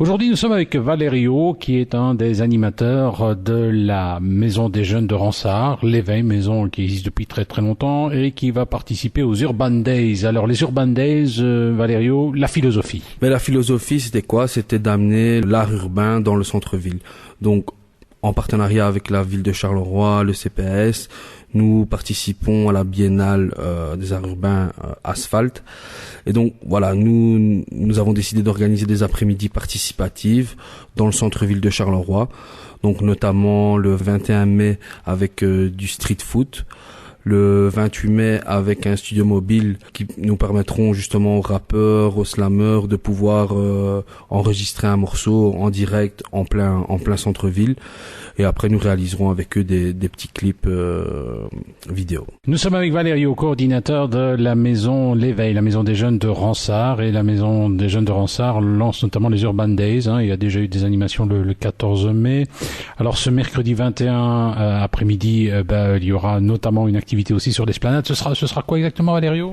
Aujourd'hui, nous sommes avec Valerio, qui est un des animateurs de la Maison des Jeunes de Ronsard, l'Éveil, maison qui existe depuis très très longtemps et qui va participer aux Urban Days. Alors, les Urban Days, Valerio, la philosophie. Mais la philosophie, c'était quoi? C'était d'amener l'art urbain dans le centre-ville. Donc, en partenariat avec la ville de Charleroi, le CPS, nous participons à la biennale des arts urbains Asphalte. Et donc voilà, nous avons décidé d'organiser des après-midi participatifs dans le centre-ville de Charleroi. Donc notamment le 21 mai avec du street foot, le 28 mai avec un studio mobile qui nous permettront justement aux rappeurs, aux slammeurs de pouvoir enregistrer un morceau en direct en plein centre-ville. Et après, nous réaliserons avec eux des petits clips vidéo. Nous sommes avec Valerio, coordinateur de la maison L'Éveil, la maison des jeunes de Ronsard. Et la maison des jeunes de Ronsard lance notamment les Urban Days. Il y a déjà eu des animations le 14 mai. Alors ce mercredi 21 après-midi, il y aura notamment une activité aussi sur l'esplanade. Ce sera quoi exactement, Valerio?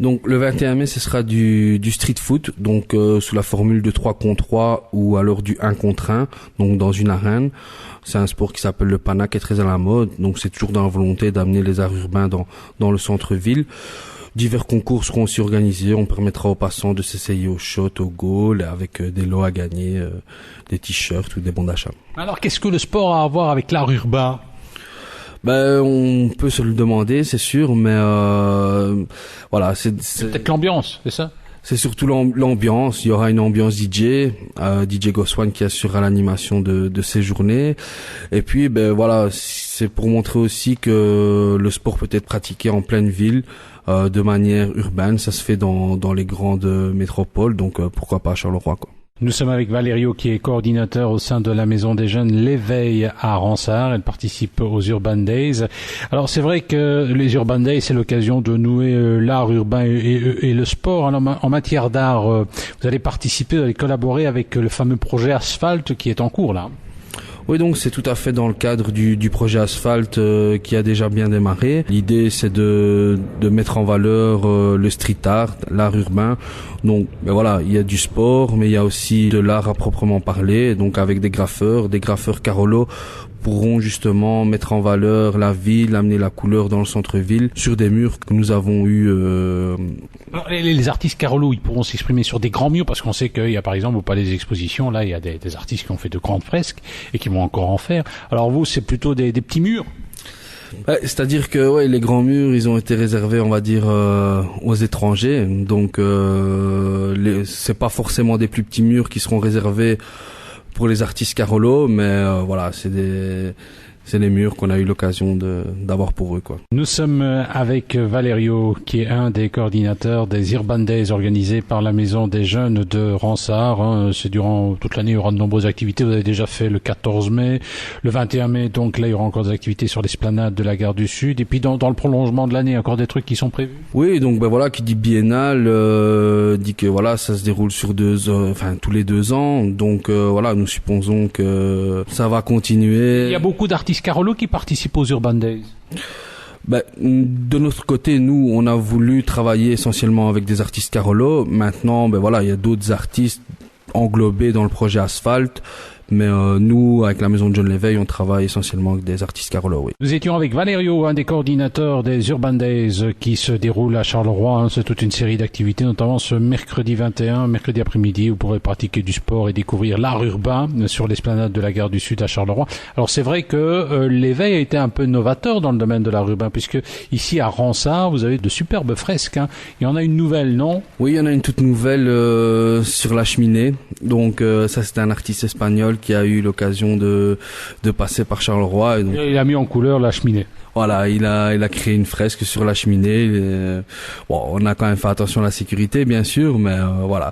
Donc le 21 mai, ce sera du street foot, donc sous la formule de 3 contre 3 ou alors du 1 contre 1, donc dans une arène. C'est un sport qui s'appelle le pana, qui est très à la mode, donc c'est toujours dans la volonté d'amener les arts urbains dans le centre-ville. Divers concours seront aussi organisés, on permettra aux passants de s'essayer au shot, au goal, avec des lots à gagner, des t-shirts ou des bons d'achat. Alors qu'est-ce que le sport a à voir avec l'art urbain? On peut se le demander, c'est sûr, mais voilà, c'est peut-être l'ambiance, c'est ça? C'est surtout l'ambiance. Il y aura une ambiance DJ, DJ Goswan qui assurera l'animation de ces journées. Et puis, voilà, c'est pour montrer aussi que le sport peut être pratiqué en pleine ville, de manière urbaine. Ça se fait dans les grandes métropoles, donc pourquoi pas à Charleroi, quoi. Nous sommes avec Valerio, qui est coordinateur au sein de la Maison des Jeunes L'Éveil à Ronsard. Elle participe aux Urban Days. Alors c'est vrai que les Urban Days, c'est l'occasion de nouer l'art urbain et le sport. Alors, en matière d'art, vous allez participer, vous allez collaborer avec le fameux projet Asphalte qui est en cours là. Oui, donc c'est tout à fait dans le cadre du projet Asphalte qui a déjà bien démarré. L'idée, c'est de mettre en valeur le street art, l'art urbain. Donc voilà, il y a du sport, mais il y a aussi de l'art à proprement parler. Donc avec des graffeurs Carolo pourront justement mettre en valeur la ville, amener la couleur dans le centre-ville sur des murs que nous avons eu. Les artistes Carolo, ils pourront s'exprimer sur des grands murs, parce qu'on sait qu'il y a par exemple au Palais des Expositions, là il y a des artistes qui ont fait de grandes fresques et qui vont encore en faire. Alors vous, c'est plutôt des petits murs? C'est-à-dire que les grands murs, ils ont été réservés, on va dire, aux étrangers. Donc c'est pas forcément des plus petits murs qui seront réservés pour les artistes Carolo, mais voilà, c'est les murs qu'on a eu l'occasion d'avoir pour eux, quoi. Nous sommes avec Valerio, qui est un des coordinateurs des Urban Days organisés par la Maison des Jeunes de Ronsard. C'est durant toute l'année, il y aura de nombreuses activités. Vous avez déjà fait le 14 mai, le 21 mai, donc là il y aura encore des activités sur l'esplanade de la gare du Sud. Et puis dans le prolongement de l'année, encore des trucs qui sont prévus? Oui, donc voilà, qui dit biennale, dit que voilà, ça se déroule sur tous les 2 ans. Donc voilà, nous supposons que ça va continuer. Il y a beaucoup d'artistes Carolo qui participent aux Urban Days. De notre côté, nous, on a voulu travailler essentiellement avec des artistes Carolo. Maintenant, voilà, il y a d'autres artistes englobés dans le projet Asphalte. Mais nous, avec la Maison de Jeunes L'Éveil, on travaille essentiellement avec des artistes Carolo, oui. Nous étions avec Valerio, un des coordinateurs des Urban Days qui se déroule à Charleroi. C'est toute une série d'activités, notamment ce mercredi 21, mercrredi après-midi. Vous pourrez pratiquer du sport et découvrir l'art urbain sur l'esplanade de la gare du Sud à Charleroi. Alors c'est vrai que l'Éveil a été un peu novateur dans le domaine de l'art urbain, puisque ici à Ronsard, vous avez de superbes fresques. Il y en a une nouvelle, non? Oui, il y en a une toute nouvelle sur la cheminée. Donc ça, c'est un artiste espagnol qui a eu l'occasion de passer par Charleroi. Et donc, il a mis en couleur la cheminée. Voilà, il a créé une fresque sur la cheminée. On a quand même fait attention à la sécurité, bien sûr, mais voilà.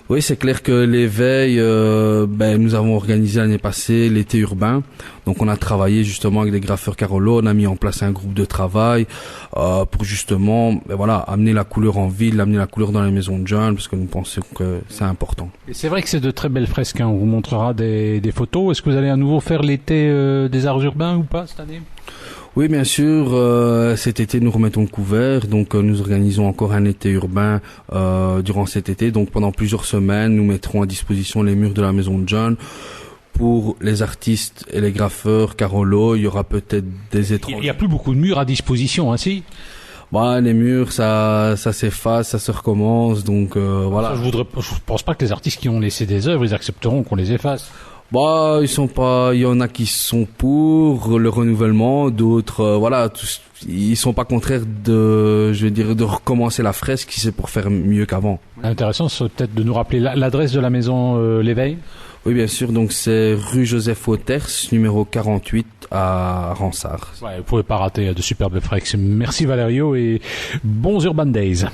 Oui, c'est clair que l'Éveil, nous avons organisé l'année passée l'été urbain. Donc on a travaillé justement avec des graffeurs Carolo, on a mis en place un groupe de travail pour justement amener la couleur en ville, amener la couleur dans les maisons de jeunes, parce que nous pensons que c'est important. Et c'est vrai que c'est de très belles fresques, on vous montrera des photos. Est-ce que vous allez à nouveau faire l'été des arts urbains ou pas cette année? Oui, bien sûr. Cet été, nous remettons le couvert. Donc, nous organisons encore un été urbain durant cet été. Donc, pendant plusieurs semaines, nous mettrons à disposition les murs de la Maison de John. Pour les artistes et les graffeurs, Carolo, il y aura peut-être des étrangers. Il n'y a plus beaucoup de murs à disposition, ainsi. Bah, les murs, ça s'efface, ça se recommence. Donc, voilà. Je pense pas que les artistes qui ont laissé des œuvres, ils accepteront qu'on les efface. Bah, il y en a qui sont pour le renouvellement, d'autres, ils sont pas contraires de recommencer la fresque si c'est pour faire mieux qu'avant. Intéressant, c'est peut-être de nous rappeler l'adresse de la maison L'Éveil. Oui, bien sûr, donc c'est rue Joseph Wauters, numéro 48 à Ransard. Ouais, vous pouvez pas rater de superbes fresques. Merci Valerio et bons Urban Days.